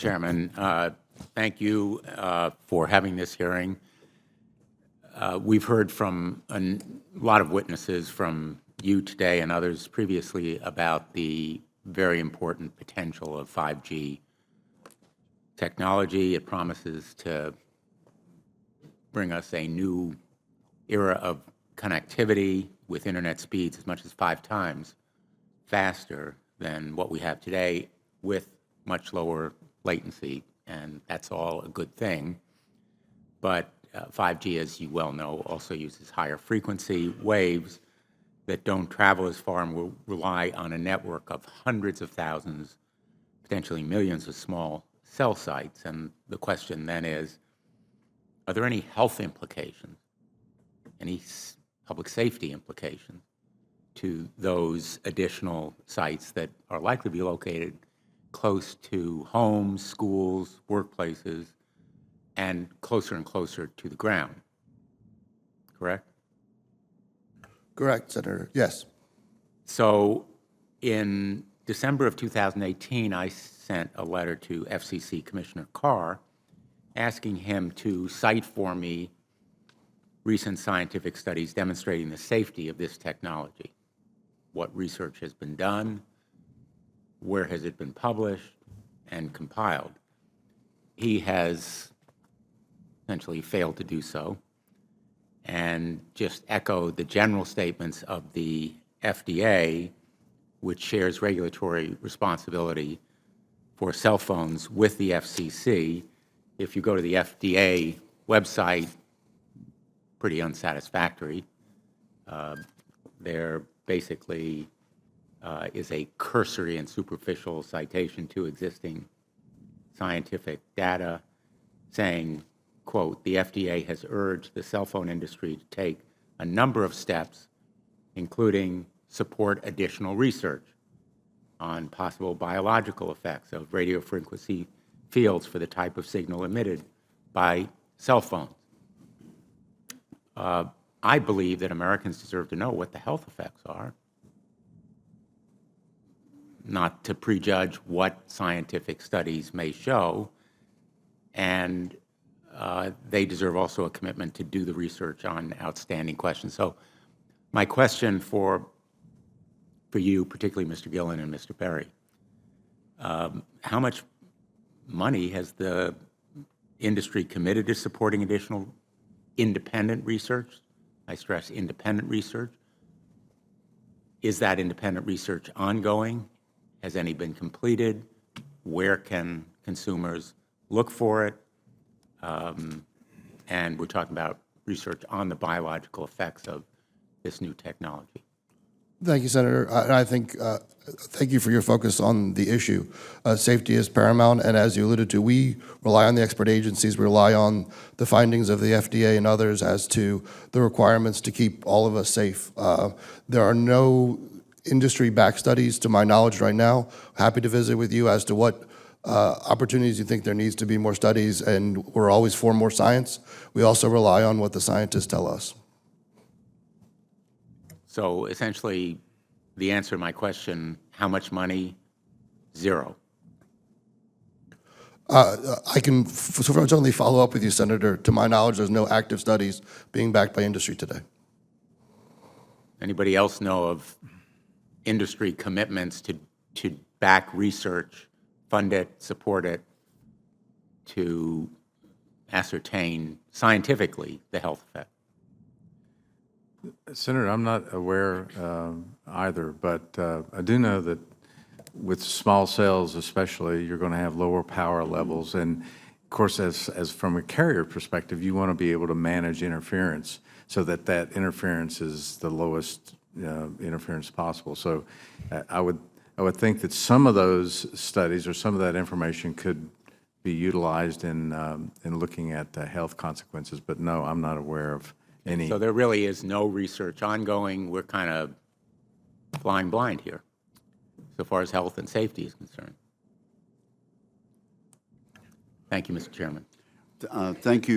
Chairman. Thank you for having this hearing. We've heard from a lot of witnesses from you today and others previously about the very important potential of 5G technology. It promises to bring us a new era of connectivity with internet speeds as much as 5 times faster than what we have today, with much lower latency, and that's all a good thing. But 5G, as you well know, also uses higher frequency waves that don't travel as far and will rely on a network of hundreds of thousands, potentially millions of small cell sites. And the question then is, are there any health implications, any public safety implications to those additional sites that are likely to be located close to homes, schools, workplaces, and closer to the ground? Correct? Correct, Senator. Yes. So in December of 2018, I sent a letter to FCC Commissioner Carr asking him to cite for me recent scientific studies demonstrating the safety of this technology. What research has been done, where has it been published and compiled? He has essentially failed to do so, and just echoed the general statements of the FDA, which shares regulatory responsibility for cell phones with the FCC. If you go to the FDA website, pretty unsatisfactory. There basically is a cursory and superficial citation to existing scientific data saying, quote, the FDA has urged the cell phone industry to take a number of steps, including support additional research on possible biological effects of radio frequency fields for the type of signal emitted by cell phones. I believe that Americans deserve to know what the health effects are, not to prejudge what scientific studies may show, and they deserve also a commitment to do the research on outstanding questions. So my question for you, particularly Mr. Gillen and Mr. Berry, how much money has the industry committed to supporting additional independent research? I stress independent research. Is that independent research ongoing? Has any been completed? Where can consumers look for it? And we're talking about research on the biological effects of this new technology. Thank you, Senator. I think, thank you for your focus on the issue. Safety is paramount, and as you alluded to, we rely on the expert agencies, we rely on the findings of the FDA and others as to the requirements to keep all of us safe. There are no industry-backed studies, to my knowledge right now. Happy to visit with you as to what opportunities you think there needs to be more studies, and we're always for more science. We also rely on what the scientists tell us. So essentially, the answer to my question, how much money? Zero. I can certainly follow up with you, Senator. To my knowledge, there's no active studies being backed by industry today. Anybody else know of industry commitments to back research, fund it, support it, to ascertain scientifically the health effect? Senator, I'm not aware either, but I do know that with small cells especially, you're going to have lower power levels. And of course, as from a carrier perspective, you want to be able to manage interference so that that interference is the lowest interference possible. So I would think that some of those studies or some of that information could be utilized in looking at health consequences. But no, I'm not aware of any. So there really is no research ongoing. We're kind of flying blind here, so far as health and safety is concerned. Thank you, Mr. Chairman. Thank you.